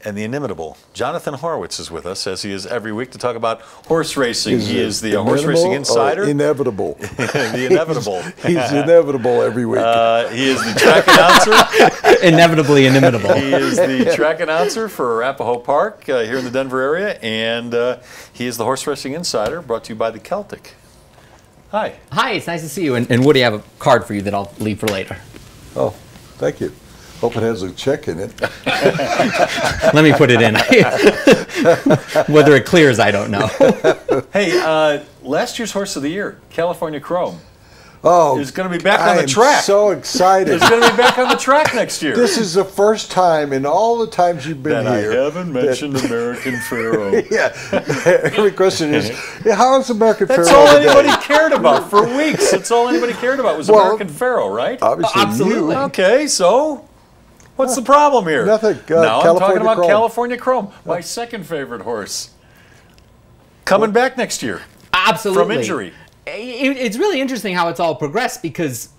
and the inimitable Jonathan Horowitz is with us, as he is every week, to talk about horse racing. He is the horse racing insider. Inevitable. The inevitable. He's inevitable every week. He is the track announcer. Inevitably inimitable. He is the track announcer for Arapahoe Park here in the Denver area, and he is the horse racing insider, brought to you by the Celtic. Hi. Hi, it's nice to see you. And Woody, I have a card for you that I'll leave for later. Oh, thank you. Hope it has a check in it. Let me put it in. Whether it clears, I don't know. Hey, last year's Horse of the Year, California Chrome, is going to be back on the track. I'm so excited. It's going to be back on the track next year. This is the first time in all the times you've been here. I haven't mentioned American Pharoah. Yeah. Every question is, how is American Pharoah That's all today? anybody cared about for weeks. That's all anybody cared about was American Pharoah, right? Obviously, Absolutely. Okay, so what's the problem here? Nothing. Now I'm talking about Chrome. California Chrome, my second favorite horse. Coming back next year. Absolutely. From injury. It's really interesting how it's all progressed, because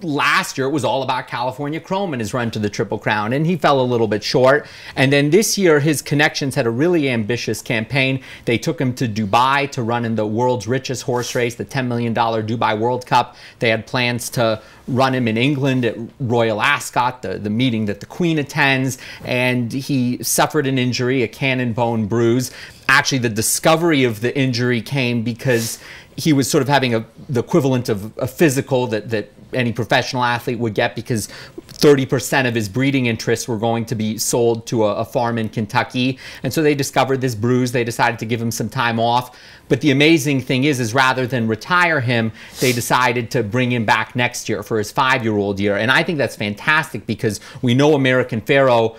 last year it was all about California Chrome and his run to the Triple Crown, and he fell a little bit short. And then this year his connections had a really ambitious campaign. They took him to Dubai to run in the world's richest horse race, the $10 million Dubai World Cup. They had plans to run him in England at Royal Ascot, the meeting that the Queen attends, and he suffered an injury, a cannon bone bruise. Actually, the discovery of the injury came because he was sort of having the equivalent of a physical that any professional athlete would get, because 30% of his breeding interests were going to be sold to a farm in Kentucky. And so they discovered this bruise. They decided to give him some time off. But the amazing thing is rather than retire him, they decided to bring him back next year for his 5-year-old year. And I think that's fantastic, because we know American Pharoah,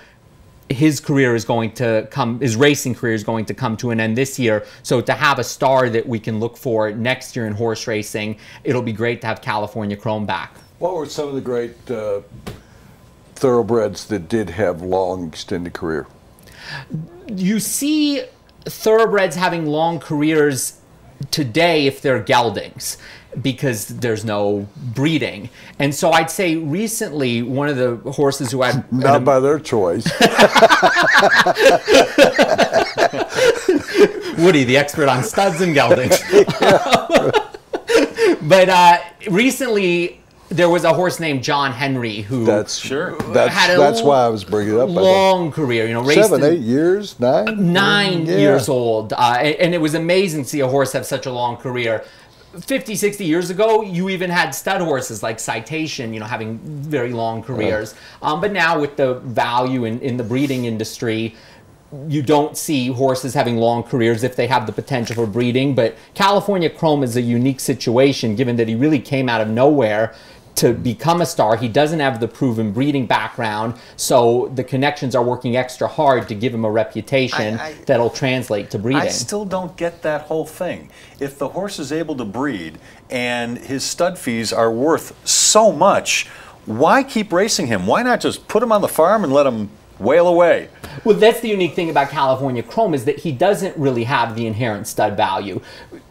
his career is going to come, his racing career is going to come to an end this year. So to have a star that we can look for next year in horse racing, it'll be great to have California Chrome back. What were some of the great thoroughbreds that did have long, extended career? You see thoroughbreds having long careers today if they're geldings, because there's no breeding. And so I'd say recently one of the horses who had... Not by their choice. Woody, the expert on studs and geldings. But recently there was a horse named John Henry who That's had why I was bringing it up. Long career, you know, raced 7, 8 years, 9? 9 years old. And it was amazing to see a horse have such a long career. 50, 60 years ago, you even had stud horses like Citation, you know, having very long careers. But now with the value in the breeding industry, you don't see horses having long careers if they have the potential for breeding. But California Chrome is a unique situation, given that he really came out of nowhere to become a star. He doesn't have the proven breeding background, so the connections are working extra hard to give him a reputation that'll translate to breeding. I still don't get that whole thing. If the horse is able to breed and his stud fees are worth so much, why keep racing him? Why not just put him on the farm and let him wail away? Well, that's the unique thing about California Chrome, is that he doesn't really have the inherent stud value.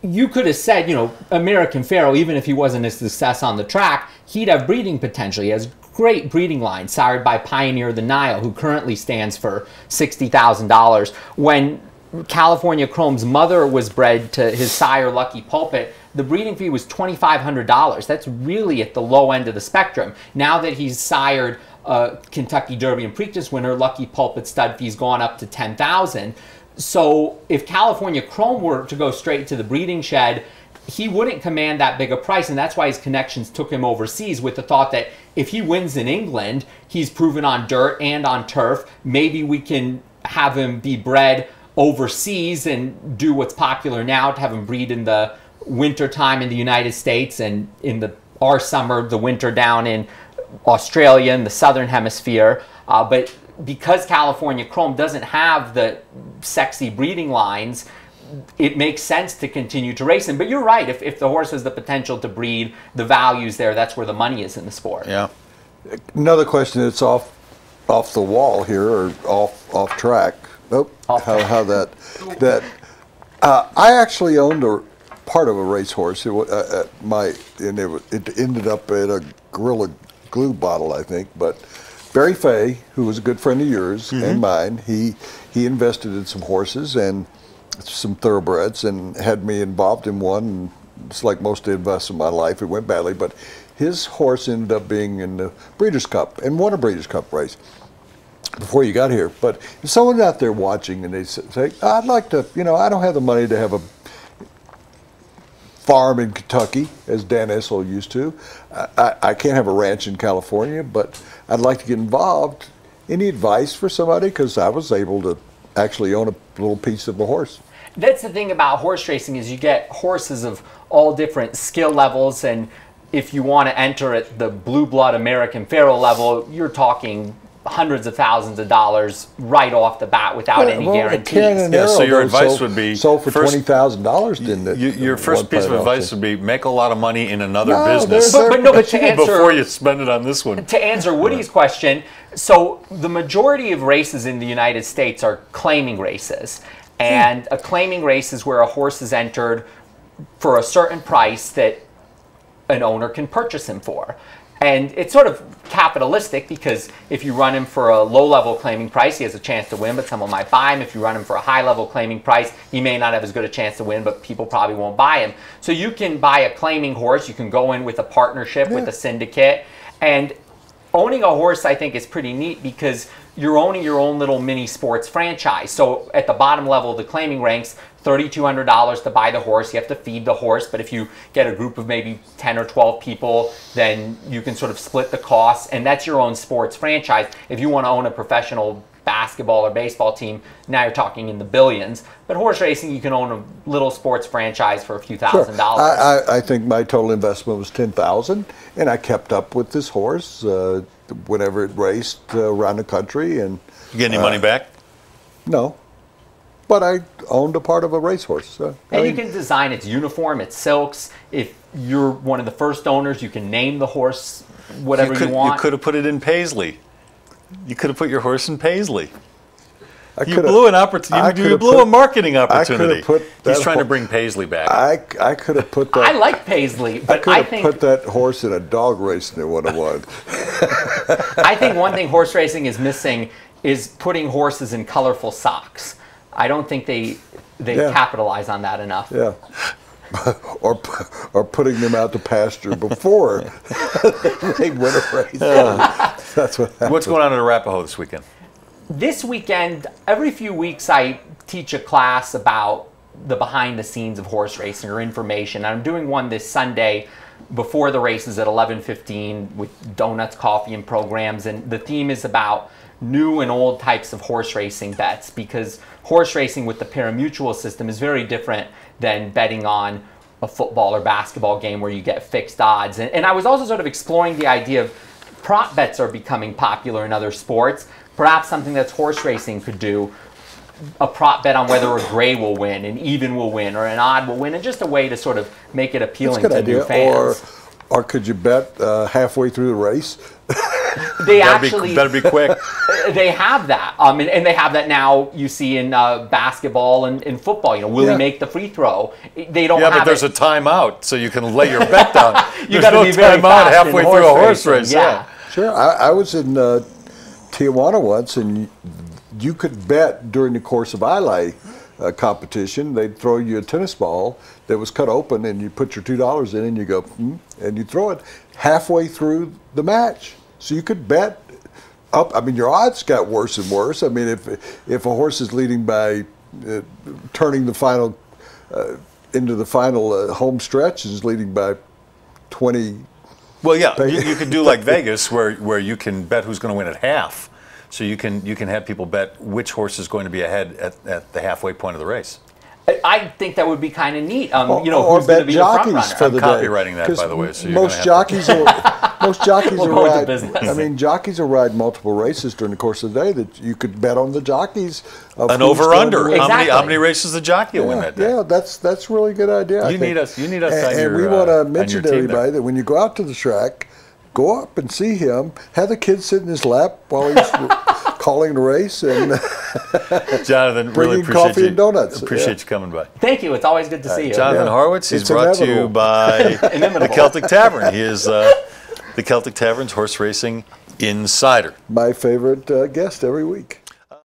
You could have said, you know, American Pharoah, even if he wasn't a success on the track, he'd have breeding potential. He has great breeding line, sired by Pioneer the Nile, who currently stands for $60,000. When California Chrome's mother was bred to his sire, Lucky Pulpit, the breeding fee was $2,500. That's really at the low end of the spectrum. Now that he's sired Kentucky Derby and Preakness winner, Lucky Pulpit stud fee's gone up to $10,000. So if California Chrome were to go straight to the breeding shed, he wouldn't command that big a price, and that's why his connections took him overseas, with the thought that if he wins in England, he's proven on dirt and on turf. Maybe we can have him be bred overseas and do what's popular now, to have him breed in the winter time in the United States, and in our summer, the winter down in Australia and the southern hemisphere. But because California Chrome doesn't have the sexy breeding lines, it makes sense to continue to race him. But you're right, if the horse has the potential to breed, the value's there, that's where the money is in the sport. Yeah. Another question that's off the wall here, or off track. Nope. How that I actually owned a part of a racehorse. It ended up at a Gorilla Glue bottle, I think, but Barry Fay, who was a good friend of yours and mine, he invested in some horses and some thoroughbreds and had me involved in one. And it's like most of the investments in my life, it went badly, but his horse ended up being in the Breeders' Cup and won a Breeders' Cup race before you got here. But if someone's out there watching and they say, I'd like to, I don't have the money to have a farm in Kentucky, as Dan Issel used to. I can't have a ranch in California, but I'd like to get involved. Any advice for somebody? Because I was able to actually own a little piece of a horse. That's the thing about horse racing is you get horses of all different skill levels, and if you want to enter at the blue blood American Pharoah level, you're talking hundreds of thousands of dollars right off the bat without any guarantees. Yeah, so your advice would be sold for $20,000, didn't it? Your first piece of advice would be make a lot of money in another business but to answer, before you spend it on this one. To answer Woody's question, so the majority of races in the United States are claiming races. And a claiming race is where a horse is entered for a certain price that an owner can purchase him for. And it's sort of capitalistic because if you run him for a low-level claiming price, he has a chance to win, but someone might buy him. If you run him for a high-level claiming price, he may not have as good a chance to win, but people probably won't buy him. So you can buy a claiming horse. You can go in with a partnership with a syndicate. And owning a horse, I think, is pretty neat because you're owning your own little mini sports franchise. So at the bottom level of the claiming ranks, $3,200 to buy the horse. You have to feed the horse, but if you get a group of maybe 10 or 12 people, then you can sort of split the costs, and that's your own sports franchise. If you want to own a professional basketball or baseball team, now you're talking in the billions. But horse racing, you can own a little sports franchise for a few $1,000s. I think my total investment was $10,000, and I kept up with this horse whenever it raced around the country. And you get any money back? No. But I owned a part of a racehorse. And you can design its uniform, its silks. If you're one of the first owners, you can name the horse whatever you want. You could have put it in Paisley. You could have put your horse in Paisley. You blew an opportunity. You blew a marketing opportunity. He's trying to bring Paisley back. I could have put that. I like Paisley, but I could have put that horse in a dog race and it would have won. I think one thing horse racing is missing is putting horses in colorful socks. I don't think they capitalize on that enough. Yeah. or putting them out to pasture before they win a race. That's what happens. What's going on at Arapahoe this weekend? This weekend, every few weeks, I teach a class about the behind the scenes of horse racing or information. I'm doing one this Sunday before the races at 11:15 with donuts, coffee, and programs. And the theme is about new and old types of horse racing bets, because horse racing with the pari-mutuel system is very different than betting on a football or basketball game where you get fixed odds. And I was also sort of exploring the idea of prop bets are becoming popular in other sports. Perhaps something that horse racing could do, a prop bet on whether a gray will win, an even will win, or an odd will win, and just a way to sort of make it appealing to new fans. Or could you bet halfway through the race? They actually better be quick. They have that, and they have that now. You see in basketball and in football. Will he make the free throw? They don't. Yeah, but there's a timeout, so you can lay your bet down. You got to be very fast halfway through a horse race. Yeah, sure. I was in Tijuana once, and you could bet during the course of Ilay competition. They'd throw you a tennis ball that was cut open, and you put your $2 in, and you go, and you throw it halfway through the match. So you could bet up. I mean, your odds got worse and worse. I mean, if a horse is leading by turning the final into the final home stretch is leading by 20. Well, yeah, you could do like Vegas, where you can bet who's going to win at half. So you can have people bet which horse is going to be ahead at the halfway point of the race. I think that would be kind of neat. Or Who's going to be the front runner? for the I'm copywriting that, by the way. So most jockeys will ride. Business. I mean, jockeys will ride multiple races during the course of the day. That you could bet on the jockeys. An over/under. Exactly. How many races the jockey will win that day? Yeah, that's a really good idea. You need us. And we want to mention to everybody that when you go out to the track, go up and see him. Have the kid sit in his lap while he's calling the race, and Jonathan, really appreciate coffee and donuts. Appreciate you coming by. Thank you. It's always good to see you. Jonathan Horowitz. He's brought to you by the Celtic Tavern. He is the Celtic Tavern's horse racing Insider. My favorite guest every week.